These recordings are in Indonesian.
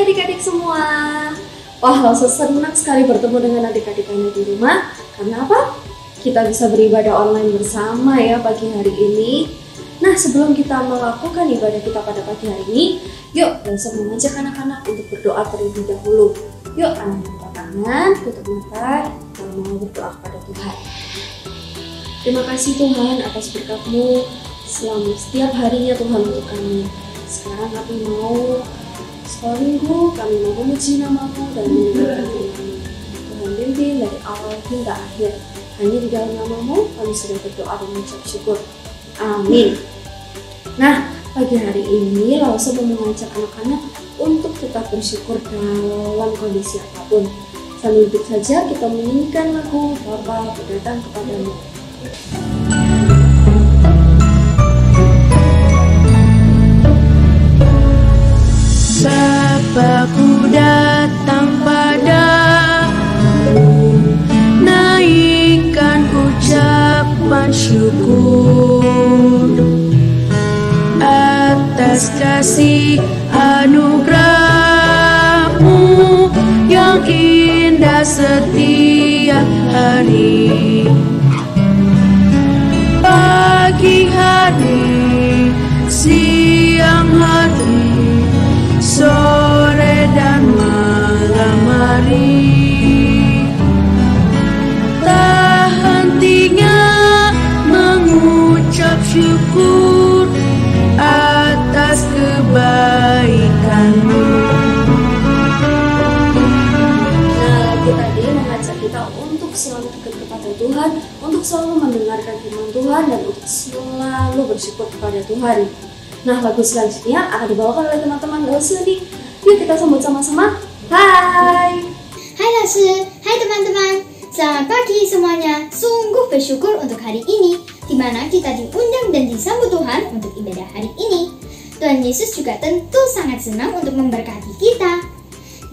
adik-adik semua. Wah, Lause senang sekali bertemu dengan adik-adik Anda di rumah. Karena apa? Kita bisa beribadah online bersama ya pagi hari ini. Nah, sebelum kita melakukan ibadah kita pada pagi hari ini, yuk Lause mengajak anak-anak untuk berdoa terlebih dahulu. Yuk, anak buka tangan, tutup mata, kita mau berdoa kepada Tuhan. Terima kasih Tuhan atas berkat-Mu selama setiap harinya Tuhan untuk kami. Sekarang kami mau sekolah minggu, kami mau memuji nama-Mu dan mendengarkan firman-Mu. Tuhan pimpin dari awal hingga akhir. Hanya di dalam nama-Mu kami sudah berdoa dan mengucap syukur. Amin. Nah, pagi hari ini Lause mau mengajak anak-anak untuk tetap bersyukur dalam kondisi apapun. Sambil duduk saja kita menyanyikan lagu Bapa Ku Datang Kepadamu. Bapa-Ku datang padamu, naikkan ucapan syukur atas kasih anugerah-Mu yang indah setiap hari. Pagi hari, siang hari, sore dan malam hari, tak hentinya mengucap syukur atas kebaikan-Mu. Nah, lagu tadi mengajak kita untuk selalu dekat kepada Tuhan, untuk selalu mendengarkan firman Tuhan, dan untuk selalu bersyukur kepada Tuhan. Nah, lagu selanjutnya akan dibawakan oleh teman-teman Lause nih. Yuk kita sambut sama-sama. Hai! Hai Lause, hai teman-teman. Selamat pagi semuanya. Sungguh bersyukur untuk hari ini, di mana kita diundang dan disambut Tuhan untuk ibadah hari ini. Tuhan Yesus juga tentu sangat senang untuk memberkati kita.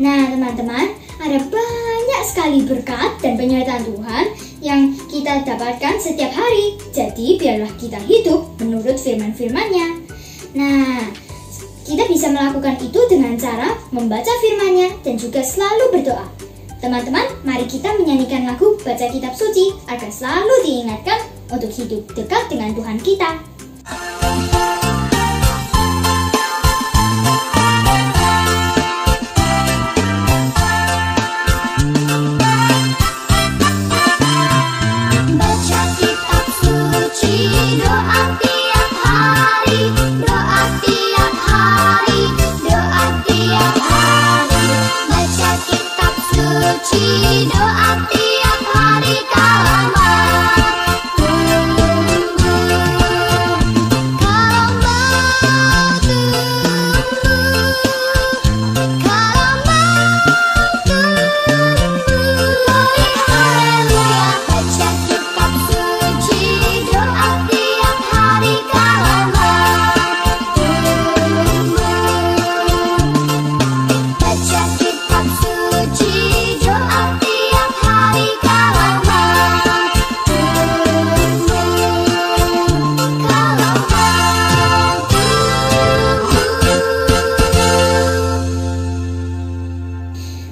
Nah teman-teman, ada banyak sekali berkat dan penyertaan Tuhan yang kita dapatkan setiap hari. Jadi biarlah kita hidup menurut firman-firman-Nya. Nah, kita bisa melakukan itu dengan cara membaca firman-Nya dan juga selalu berdoa. Teman-teman, mari kita menyanyikan lagu Baca Kitab Suci agar selalu diingatkan untuk hidup dekat dengan Tuhan kita.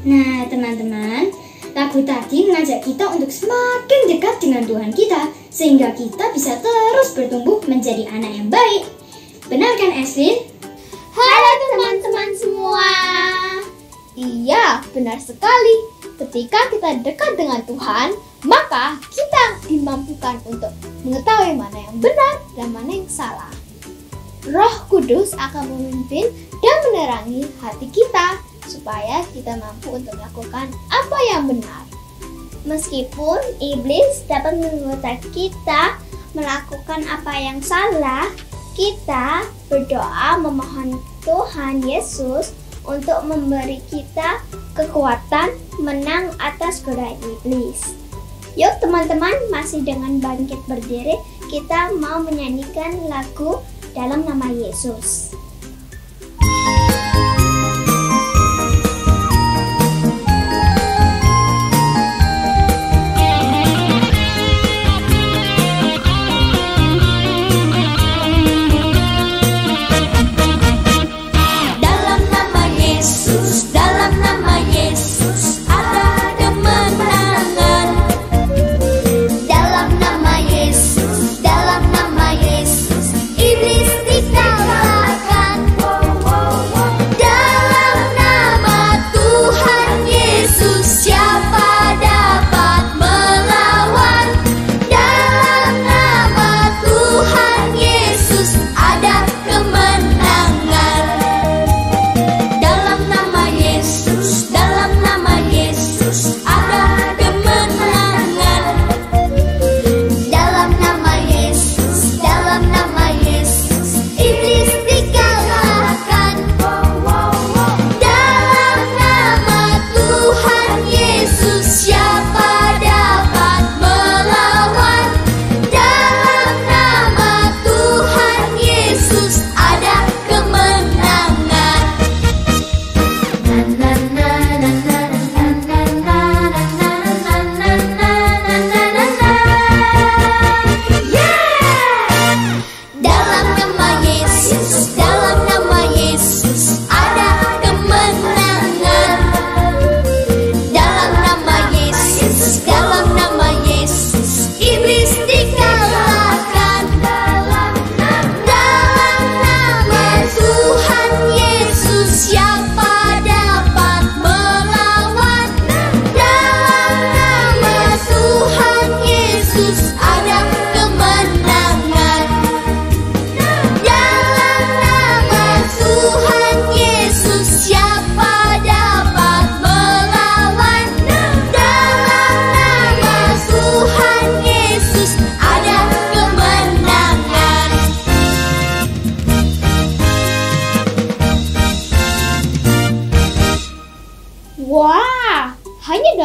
Nah teman-teman, lagu tadi mengajak kita untuk semakin dekat dengan Tuhan kita, sehingga kita bisa terus bertumbuh menjadi anak yang baik. Benar kan Eslin? Halo teman-teman semua. Iya, benar sekali. Ketika kita dekat dengan Tuhan, maka kita dimampukan untuk mengetahui mana yang benar dan mana yang salah. Roh Kudus akan memimpin dan menerangi hati kita supaya kita mampu untuk melakukan apa yang benar. Meskipun iblis dapat menggoda kita melakukan apa yang salah, kita berdoa memohon Tuhan Yesus untuk memberi kita kekuatan menang atas godaan iblis. Yuk teman-teman, masih dengan bangkit berdiri, kita mau menyanyikan lagu Dalam Nama Yesus. Dalam nama Yesus.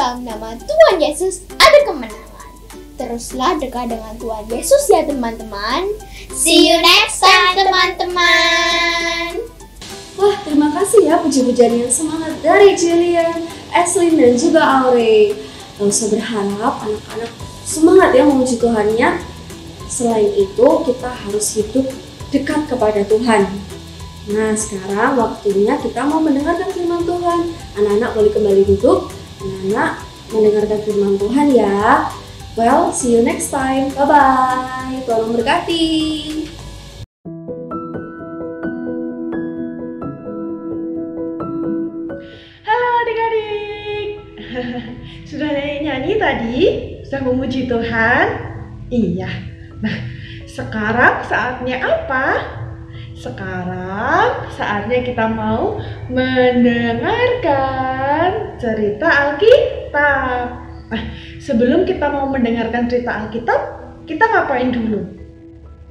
dalam nama Tuhan Yesus ada kemenangan. Teruslah dekat dengan Tuhan Yesus ya teman-teman. See you next time teman-teman. Wah, terima kasih ya puji-pujian yang semangat dari Jillian, Eslin, dan juga Aure. Gak usah berharap anak-anak semangat ya memuji Tuhannya. Selain itu, kita harus hidup dekat kepada Tuhan. Nah, sekarang waktunya kita mau mendengarkan firman Tuhan. Anak-anak boleh kembali duduk. Anak-anak mendengarkan firman Tuhan ya. Well, see you next time. Bye-bye. Tuhan memberkati. Halo adik-adik. Sudah nyanyi tadi? Sudah memuji Tuhan? Iya. Nah, sekarang saatnya apa? Sekarang saatnya kita mau mendengarkan cerita Alkitab. Nah, sebelum kita mau mendengarkan cerita Alkitab, kita ngapain dulu?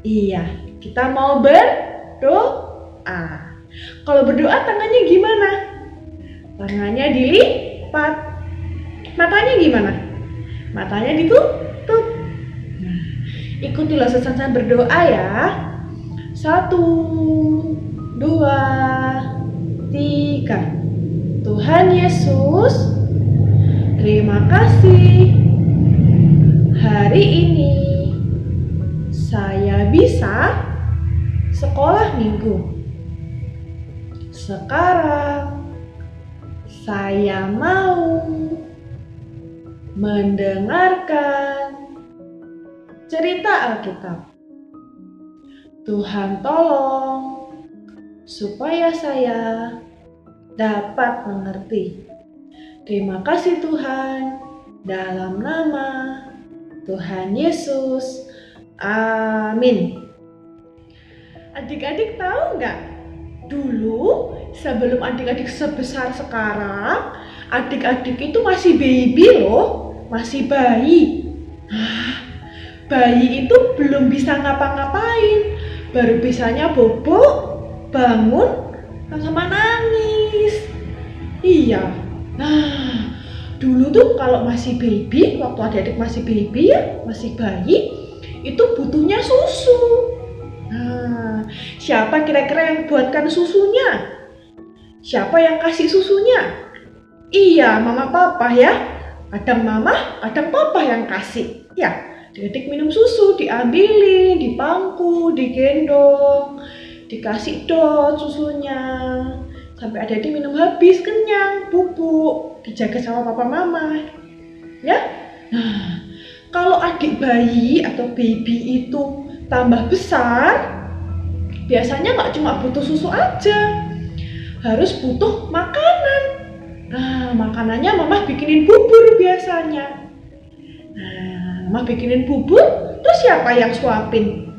Iya, kita mau berdoa. Kalau berdoa tangannya gimana? Tangannya dilipat. Matanya gimana? Matanya ditutup. Nah, ikutilah saya berdoa ya. 1, 2, 3. Tuhan Yesus, terima kasih. Hari ini saya bisa sekolah minggu. Sekarang saya mau mendengarkan cerita Alkitab. Tuhan tolong supaya saya dapat mengerti. Terima kasih Tuhan, dalam nama Tuhan Yesus. Amin. Adik-adik tahu nggak? Dulu sebelum adik-adik sebesar sekarang, adik-adik itu masih baby loh, masih bayi. Bayi itu belum bisa ngapa-ngapain, baru bisanya bobo, bangun, sama nangis. Iya. Nah, dulu tuh kalau masih baby, waktu adik-adik masih baby ya, masih bayi, itu butuhnya susu. Nah, siapa kira-kira yang buatkan susunya? Siapa yang kasih susunya? Iya, mama papa ya. Kadang mama, kadang papa yang kasih. Ya, adik-adik minum susu, diambilin, dipangku, digendong, dikasih dot susunya. Sampai adik-adik minum habis, kenyang, bubuk, dijaga sama papa mama. Ya? Nah, kalau adik bayi atau baby itu tambah besar, biasanya nggak cuma butuh susu aja, harus butuh makanan. Nah, makanannya mama bikinin bubur biasanya. Nah, mama bikinin bubur, terus siapa yang suapin?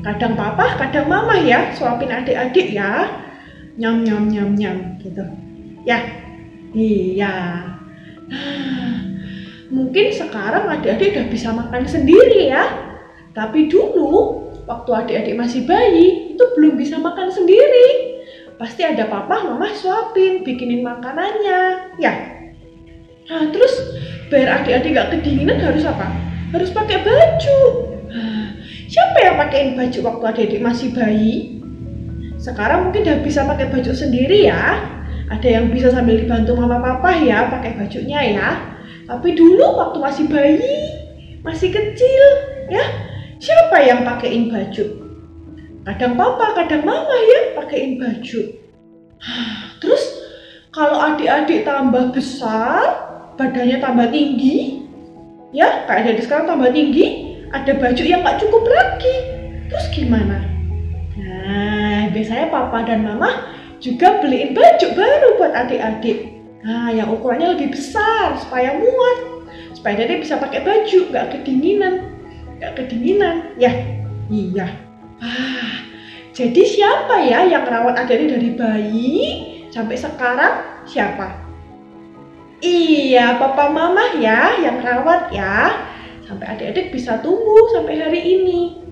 Kadang papa, kadang mama ya, suapin adik-adik ya. Nyam nyam nyam nyam gitu. Ya. Iya. Nah, mungkin sekarang adik-adik udah bisa makan sendiri ya. Tapi dulu waktu adik-adik masih bayi itu belum bisa makan sendiri. Pasti ada papa, mama suapin, bikinin makanannya. Ya. Nah, terus biar adik-adik gak kedinginan harus apa? Harus pakai baju. Siapa yang pakein baju waktu adik-adik masih bayi? Sekarang mungkin udah bisa pakai baju sendiri ya. Ada yang bisa sambil dibantu mama papa ya pakai bajunya ya. Tapi dulu waktu masih bayi, masih kecil ya, siapa yang pakein baju? Kadang papa, kadang mama ya pakein baju. Terus kalau adik-adik tambah besar, badannya tambah tinggi, ya kayak adik sekarang tambah tinggi, ada baju yang nggak cukup lagi, terus gimana? Nah, biasanya papa dan mama juga beliin baju baru buat adik-adik. Nah, yang ukurannya lebih besar supaya muat, supaya adik bisa pakai baju, nggak kedinginan, ya? Iya. Jadi siapa ya yang rawat adik-adik dari bayi sampai sekarang? Siapa? Iya, papa mama ya yang rawat ya, sampai adik-adik bisa tumbuh sampai hari ini.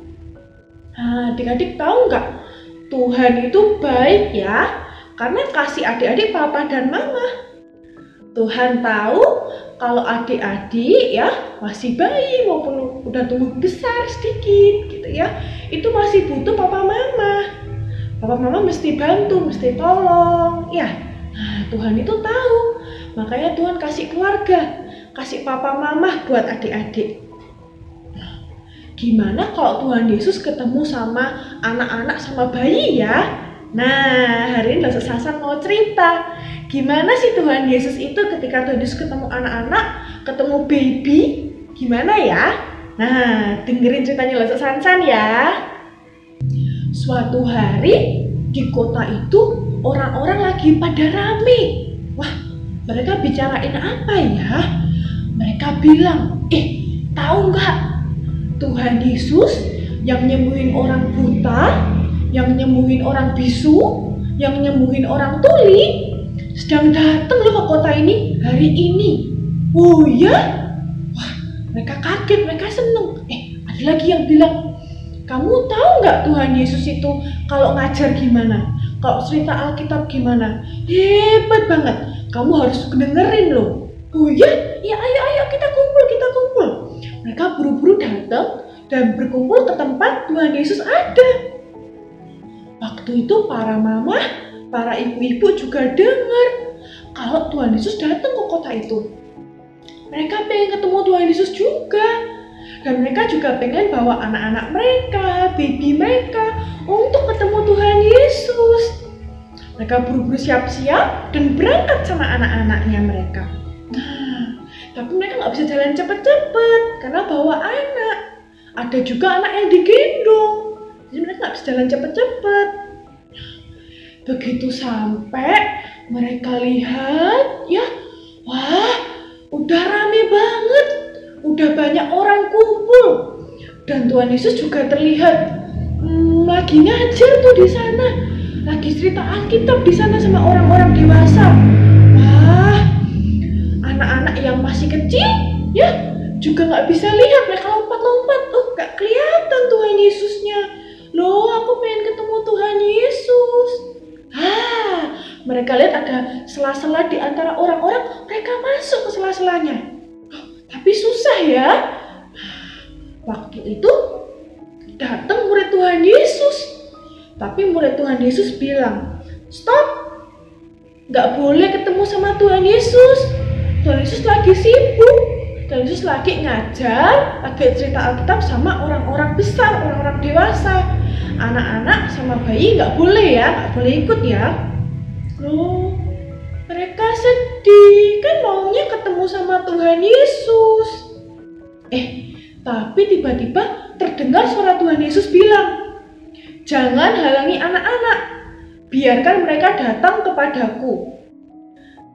Nah, adik-adik tahu nggak? Tuhan itu baik ya, karena kasih adik-adik papa dan mama. Tuhan tahu kalau adik-adik ya masih bayi maupun udah tumbuh besar sedikit gitu ya, itu masih butuh papa mama. Papa mama mesti bantu, mesti tolong ya. Nah, Tuhan itu tahu. Makanya Tuhan kasih keluarga, kasih papa mama buat adik-adik. Gimana kalau Tuhan Yesus ketemu sama anak-anak sama bayi ya? Nah, hari ini Ustaz Hasan mau cerita gimana sih Tuhan Yesus itu ketika Tuhan Yesus ketemu anak-anak, ketemu baby, gimana ya? Nah, dengerin ceritanya Ustaz Hasan ya. Suatu hari di kota itu orang-orang lagi pada rame. Wah, mereka bicarain apa ya? Mereka bilang, tahu nggak? Tuhan Yesus yang nyembuhin orang buta, yang nyembuhin orang bisu, yang nyembuhin orang tuli, sedang datang loh ke kota ini hari ini. Oh ya? Wah, mereka kaget, mereka seneng. Ada lagi yang bilang, kamu tahu nggak Tuhan Yesus itu kalau ngajar gimana? Kalau cerita Alkitab gimana? Hebat banget. Kamu harus dengerin loh. Oh ya? Ya ayo kita kumpul. Mereka buru-buru datang dan berkumpul ke tempat Tuhan Yesus ada. Waktu itu para mama, para ibu-ibu juga dengar kalau Tuhan Yesus datang ke kota itu. Mereka pengen ketemu Tuhan Yesus juga. Dan mereka juga pengen bawa anak-anak mereka, baby mereka untuk ketemu Tuhan Yesus. Mereka buru-buru siap-siap dan berangkat sama anak-anaknya mereka. Nah, tapi mereka nggak bisa jalan cepet-cepet karena bawa anak. Ada juga anak yang digendong, jadi mereka nggak bisa jalan cepet-cepet. Begitu sampai mereka lihat, ya, wah, udah rame banget, udah banyak orang kumpul, dan Tuhan Yesus juga terlihat lagi ngajar tuh di sana, lagi cerita Alkitab di sana sama orang-orang dewasa. Wah, anak-anak yang masih kecil, ya, juga nggak bisa lihat, mereka lompat-lompat, nggak kelihatan Tuhan Yesusnya. Loh, aku pengen ketemu Tuhan Yesus. Mereka lihat ada sela-sela di antara orang-orang, mereka masuk ke sela-selanya. Tapi susah ya. Waktu itu datang murid Tuhan Yesus. Tapi murid Tuhan Yesus bilang, stop, nggak boleh ketemu sama Tuhan Yesus. Tuhan Yesus lagi sibuk. Tuhan Yesus lagi ngajar, lagi cerita Alkitab sama orang-orang besar, orang-orang dewasa. Anak-anak sama bayi nggak boleh ya, nggak boleh ikut ya. Loh, mereka sedih, kan maunya ketemu sama Tuhan Yesus. Tapi tiba-tiba terdengar suara Tuhan Yesus bilang, jangan halangi anak-anak, biarkan mereka datang kepadaku.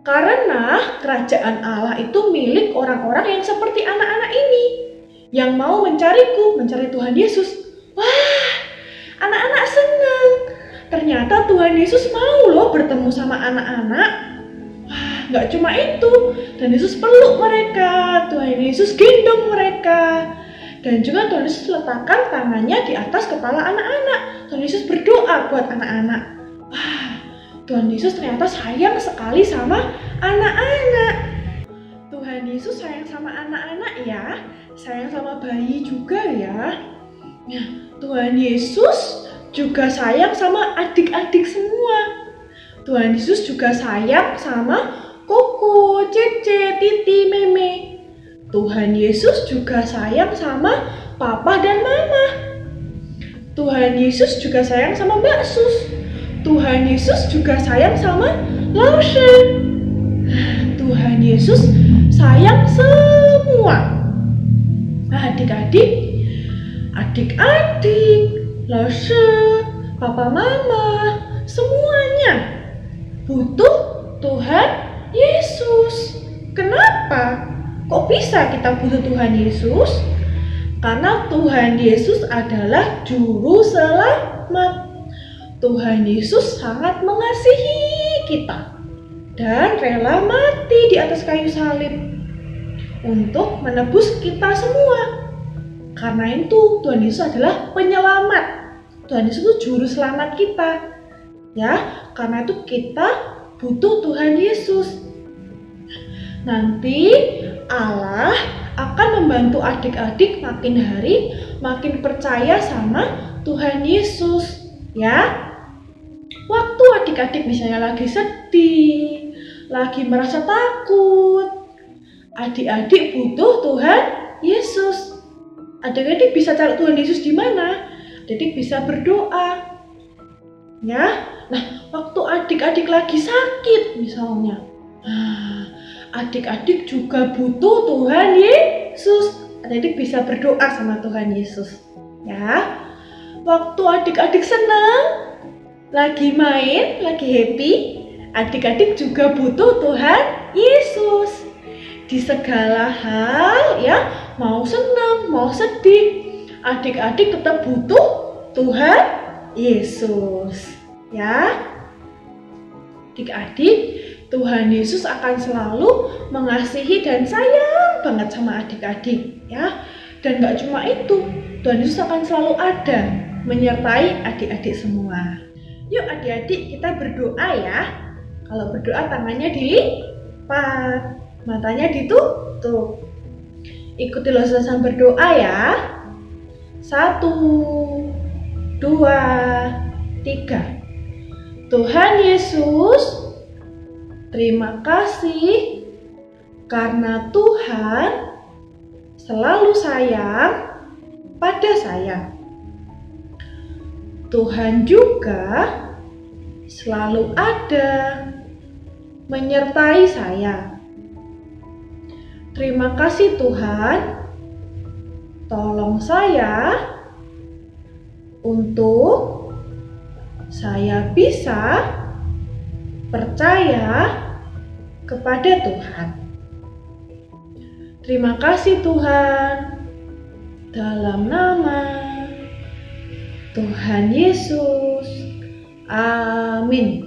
Karena kerajaan Allah itu milik orang-orang yang seperti anak-anak ini, yang mau mencariku, mencari Tuhan Yesus. Wah, anak-anak senang. Ternyata Tuhan Yesus mau loh bertemu sama anak-anak. Wah, nggak cuma itu, Tuhan Yesus peluk mereka, Tuhan Yesus gendong mereka. Dan juga Tuhan Yesus letakkan tangannya di atas kepala anak-anak. Tuhan Yesus berdoa buat anak-anak. Wah, Tuhan Yesus ternyata sayang sekali sama anak-anak. Tuhan Yesus sayang sama anak-anak ya, sayang sama bayi juga ya. Nah, Tuhan Yesus juga sayang sama adik-adik semua. Tuhan Yesus juga sayang sama Koko, Cece, Titi, Meme. Tuhan Yesus juga sayang sama Papa dan Mama. Tuhan Yesus juga sayang sama Mbak Sus. Tuhan Yesus juga sayang sama Laushen. Tuhan Yesus sayang semua. Adik-adik, Laushen, Papa Mama, semuanya butuh Tuhan Yesus. Kenapa? Kok bisa kita butuh Tuhan Yesus? Karena Tuhan Yesus adalah juru selamat. Tuhan Yesus sangat mengasihi kita dan rela mati di atas kayu salib untuk menebus kita semua. Karena itu Tuhan Yesus adalah penyelamat. Tuhan Yesus itu juru selamat kita. Ya, karena itu kita butuh Tuhan Yesus. nanti Allah akan membantu adik-adik makin hari makin percaya sama Tuhan Yesus, ya. Waktu adik-adik misalnya lagi sedih, lagi merasa takut, adik-adik butuh Tuhan Yesus. Adik-adik bisa cari Tuhan Yesus di mana? Adik bisa berdoa, ya. Nah, waktu adik-adik lagi sakit misalnya, adik-adik juga butuh Tuhan Yesus. Adik-adik bisa berdoa sama Tuhan Yesus, ya. Waktu adik-adik senang, lagi main, lagi happy, adik-adik juga butuh Tuhan Yesus. Di segala hal, ya, mau senang, mau sedih, adik-adik tetap butuh Tuhan Yesus, ya. Adik-adik, Tuhan Yesus akan selalu mengasihi dan sayang banget sama adik-adik, ya. Dan gak cuma itu, Tuhan Yesus akan selalu ada menyertai adik-adik semua. Yuk adik-adik, kita berdoa ya. Kalau berdoa tangannya dilipat, matanya ditutup. Ikuti losasan berdoa ya. 1, 2, 3. Tuhan Yesus, terima kasih karena Tuhan selalu sayang pada saya. Tuhan juga selalu ada menyertai saya. Terima kasih Tuhan, tolong saya untuk saya bisa percaya kepada Tuhan. Terima kasih Tuhan, dalam nama Tuhan Yesus. Amin.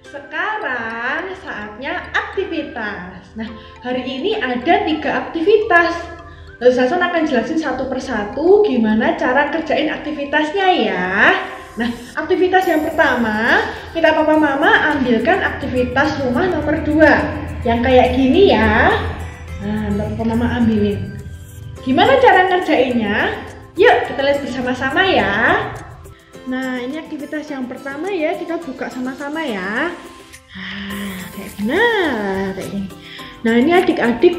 Sekarang saatnya aktivitas. Nah, hari ini ada 3 aktivitas. Lalu Sasan akan jelasin satu persatu gimana cara kerjain aktivitasnya ya. Nah, aktivitas yang pertama, kita papa mama ambilkan aktivitas rumah nomor 2 yang kayak gini ya. Nah, papa mama ambilin. Gimana cara ngerjainnya? Yuk kita lihat bersama-sama ya. Nah, ini aktivitas yang pertama ya, kita buka sama-sama ya. Kayak gini, kayak gini. Nah, ini adik-adik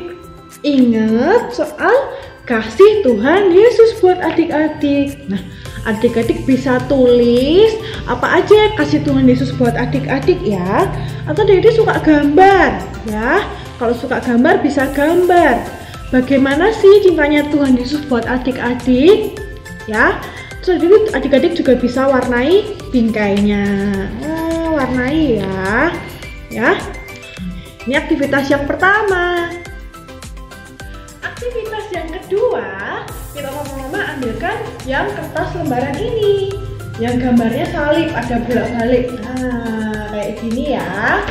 ingat soal kasih Tuhan Yesus buat adik-adik. Nah, adik-adik bisa tulis apa aja kasih Tuhan Yesus buat adik-adik ya. Atau adik-adik suka gambar ya. Kalau suka gambar bisa gambar. Bagaimana sih cintanya Tuhan Yesus buat adik-adik ya. Terus adik-adik juga bisa warnai bingkainya. Warnai ya. Ya. Ini aktivitas yang pertama. Aktivitas yang kedua, kita mama ambilkan yang kertas lembaran ini, yang gambarnya salib, ada bolak-balik. Nah, kayak gini ya.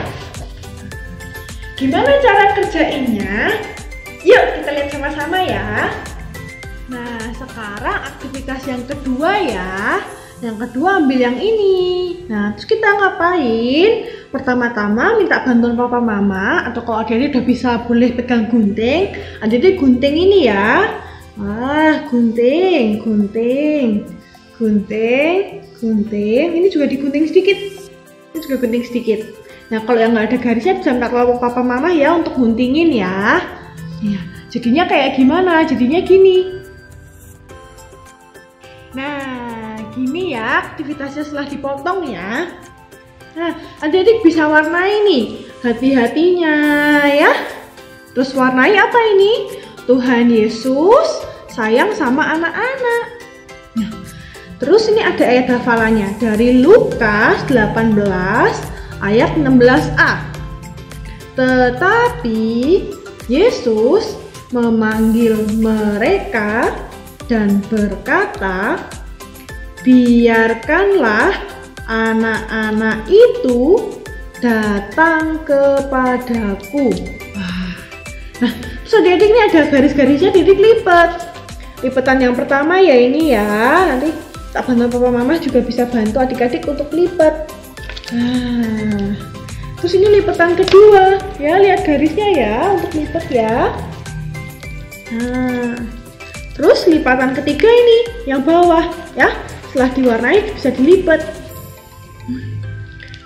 Gimana cara kerjainnya? Yuk kita lihat sama-sama ya. Nah, sekarang aktivitas yang kedua ya. Yang kedua ambil yang ini. Nah, terus kita ngapain? Pertama-tama minta bantuan papa mama, atau kalau adik-adik udah bisa boleh pegang gunting, adik-adik gunting ini ya. Gunting. Ini juga digunting sedikit. Ini juga gunting sedikit. Nah, kalau yang nggak ada garisnya bisa minta tolong papa mama ya untuk guntingin ya. Ya, jadinya kayak gimana? Jadinya gini. Nah, gini ya aktivitasnya setelah dipotong ya. Nah, adik-adik bisa warnai nih hati-hatinya ya. Terus warnai apa ini? Tuhan Yesus sayang sama anak-anak. Nah, terus ini ada ayat hafalannya dari Lukas 18 ayat 16a. Tetapi Yesus memanggil mereka dan berkata, biarkanlah anak-anak itu datang kepadaku. Nah, terus adik-adik ini ada garis-garisnya, adik lipat. Lipatan yang pertama ya ini ya, nanti tak bantu papa mama juga bisa bantu adik-adik untuk lipat. Nah, terus ini lipatan kedua ya, lihat garisnya ya untuk lipat ya. Nah, terus lipatan ketiga ini yang bawah ya, setelah diwarnai bisa dilipat.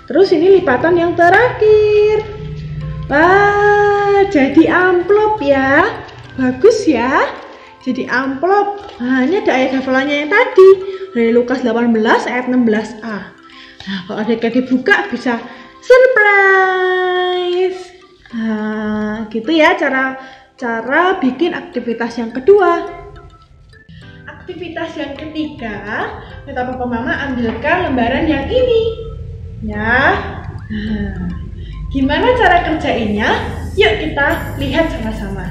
Terus ini lipatan yang terakhir. Wah, jadi amplop ya, bagus ya, jadi amplop. Nah, ini ada ayat hafalannya yang tadi dari Lukas 18 ayat 16a. Nah, kalau adik-adik buka bisa surprise. Nah, gitu ya cara bikin aktivitas yang kedua. Aktivitas yang ketiga, kita papa mama ambilkan lembaran yang ini ya. Nah, gimana cara kerjainnya? Yuk kita lihat sama-sama.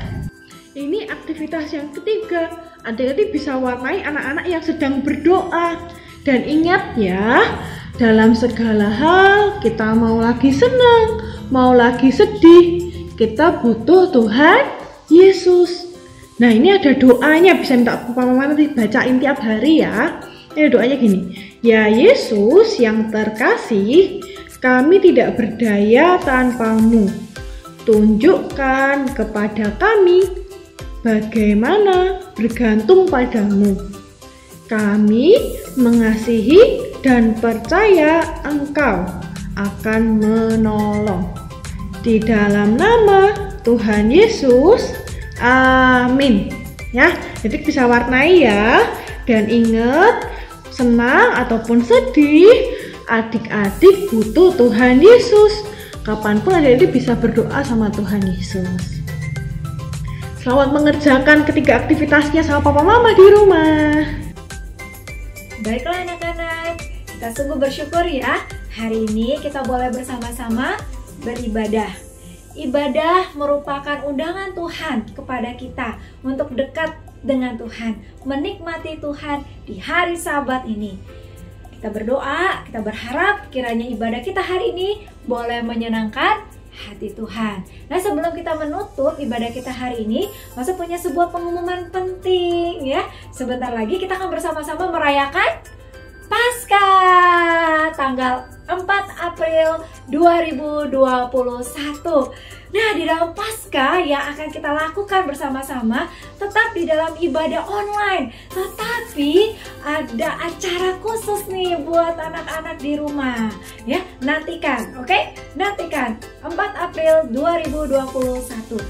Ini aktivitas yang ketiga, adik-adik bisa warnai anak-anak yang sedang berdoa. Dan ingat ya, dalam segala hal kita mau lagi senang, mau lagi sedih, kita butuh Tuhan Yesus. Nah, ini ada doanya, bisa minta papa mama nanti bacain tiap hari ya. Ini doanya gini, ya Yesus yang terkasih, kami tidak berdaya tanpamu. Tunjukkan kepada kami bagaimana bergantung padamu. Kami mengasihi dan percaya Engkau akan menolong. Di dalam nama Tuhan Yesus, amin. Ya, jadi bisa warnai ya. Dan ingat, senang ataupun sedih, adik-adik butuh Tuhan Yesus. Kapanpun adik-adik bisa berdoa sama Tuhan Yesus. Selamat mengerjakan ketiga aktivitasnya sama papa mama di rumah. Baiklah anak-anak, kita sungguh bersyukur ya. Hari ini kita boleh bersama-sama beribadah. Ibadah merupakan undangan Tuhan kepada kita untuk dekat dengan Tuhan, menikmati Tuhan di hari Sabat ini. Kita berdoa, kita berharap kiranya ibadah kita hari ini boleh menyenangkan hati Tuhan. Nah, sebelum kita menutup ibadah kita hari ini, Masa punya sebuah pengumuman penting ya. Sebentar lagi kita akan bersama-sama merayakan Paskah tanggal 4 April 2021. Nah, di dalam Paskah yang akan kita lakukan bersama-sama tetap di dalam ibadah online, tetapi ada acara khusus nih buat anak-anak di rumah. Ya, nantikan, oke? Nantikan 4 April 2021.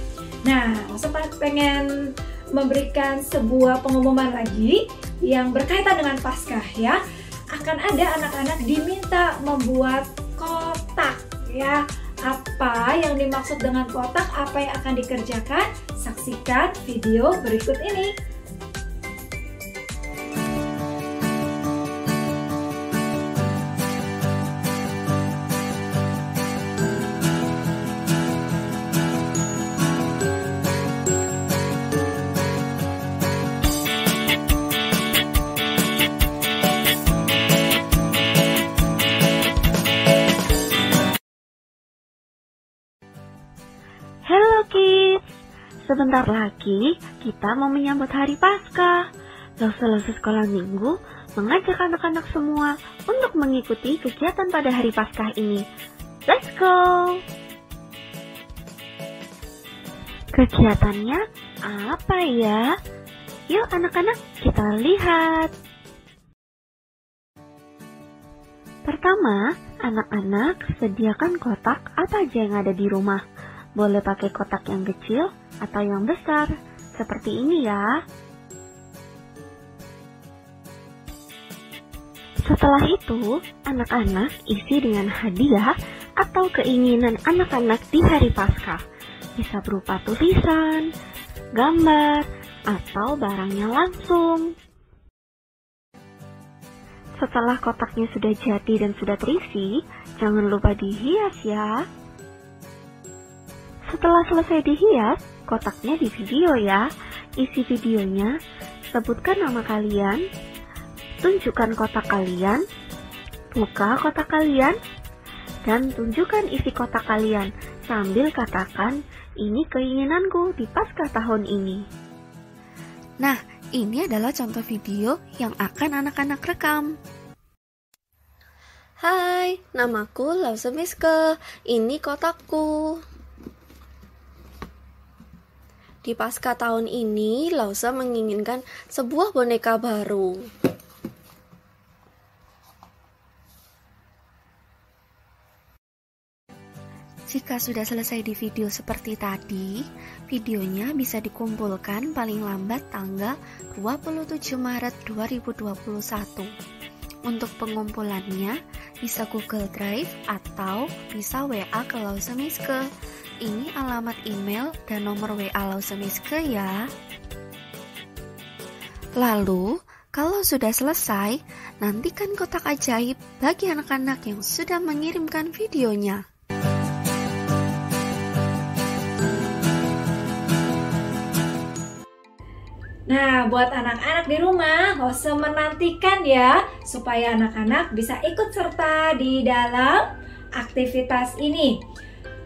Nah, Masa pengen memberikan sebuah pengumuman lagi yang berkaitan dengan Paskah ya. Akan ada anak-anak diminta membuat kotak ya. Apa yang dimaksud dengan kotak, apa yang akan dikerjakan? Saksikan video berikut ini. Sebentar lagi kita mau menyambut hari Paskah. Lose sekolah minggu mengajak anak-anak semua untuk mengikuti kegiatan pada hari Paskah ini. Let's go! Kegiatannya apa ya? Yuk anak-anak kita lihat. Pertama, anak-anak sediakan kotak apa aja yang ada di rumah. Boleh pakai kotak yang kecil atau yang besar, seperti ini ya. Setelah itu, anak-anak isi dengan hadiah atau keinginan anak-anak di hari Paskah. Bisa berupa tulisan, gambar, atau barangnya langsung. Setelah kotaknya sudah jadi dan sudah terisi, jangan lupa dihias ya. Setelah selesai dihias, kotaknya di video ya. Isi videonya, sebutkan nama kalian, tunjukkan kotak kalian, buka kotak kalian, dan tunjukkan isi kotak kalian sambil katakan, ini keinginanku di Paskah tahun ini. Nah, Ini adalah contoh video yang akan anak-anak rekam. Hai, namaku Lause Miske. Ini kotakku. Di pasca tahun ini, Lause menginginkan sebuah boneka baru. Jika sudah selesai di video seperti tadi, videonya bisa dikumpulkan paling lambat tanggal 27 Maret 2021. Untuk pengumpulannya, bisa Google Drive atau bisa WA ke Lause Miske. Ini alamat email dan nomor WA Lause Miske ya. Lalu, kalau sudah selesai, nantikan kotak ajaib bagi anak-anak yang sudah mengirimkan videonya. Nah, buat anak-anak di rumah, Lause menantikan ya supaya anak-anak bisa ikut serta di dalam aktivitas ini.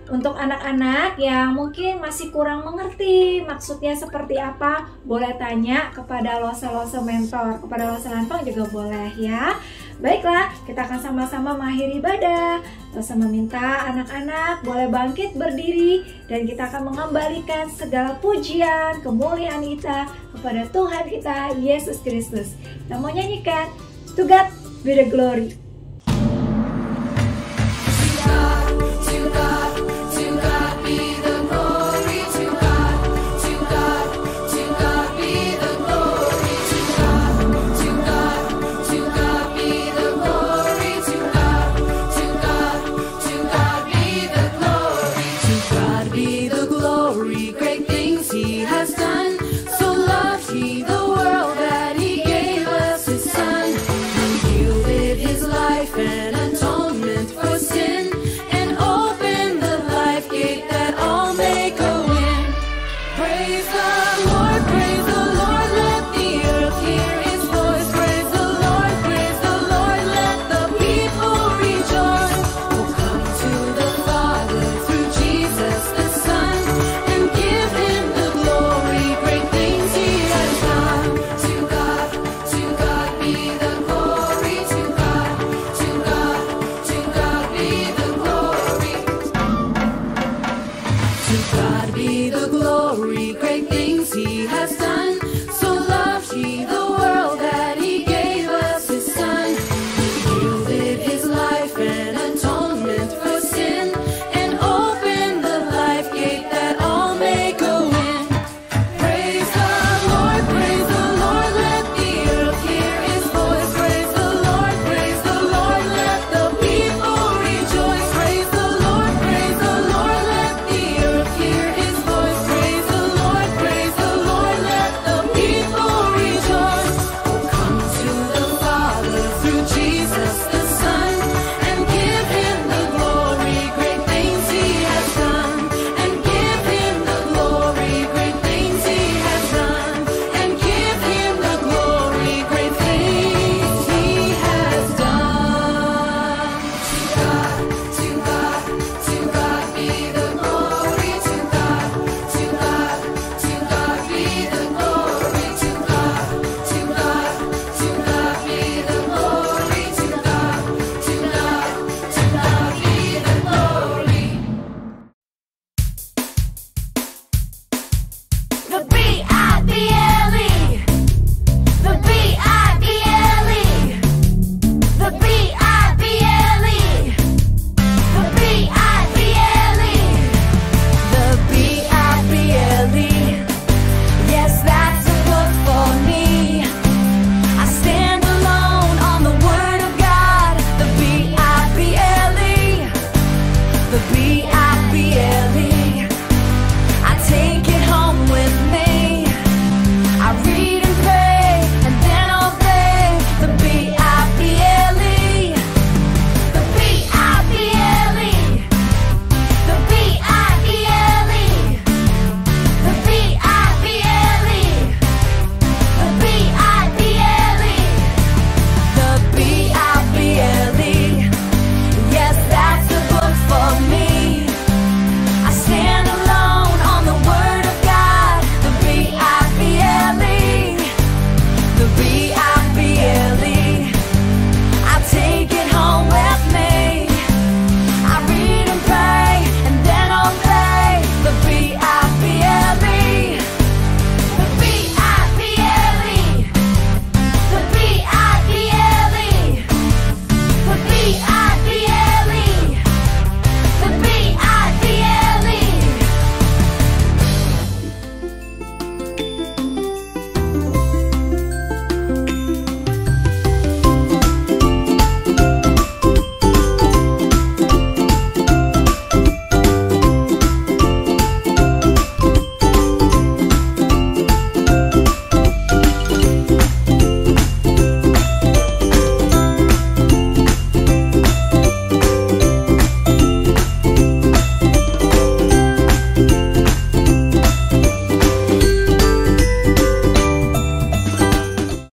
Untuk anak-anak yang mungkin masih kurang mengerti maksudnya seperti apa, boleh tanya kepada Lause mentor, kepada Lause Lantong juga boleh ya. Baiklah, kita akan sama-sama mengakhiri ibadah. Lause meminta anak-anak boleh bangkit berdiri dan kita akan mengembalikan segala pujian, kemuliaan kita kepada Tuhan kita, Yesus Kristus. Kita mau nyanyikan To God be the glory.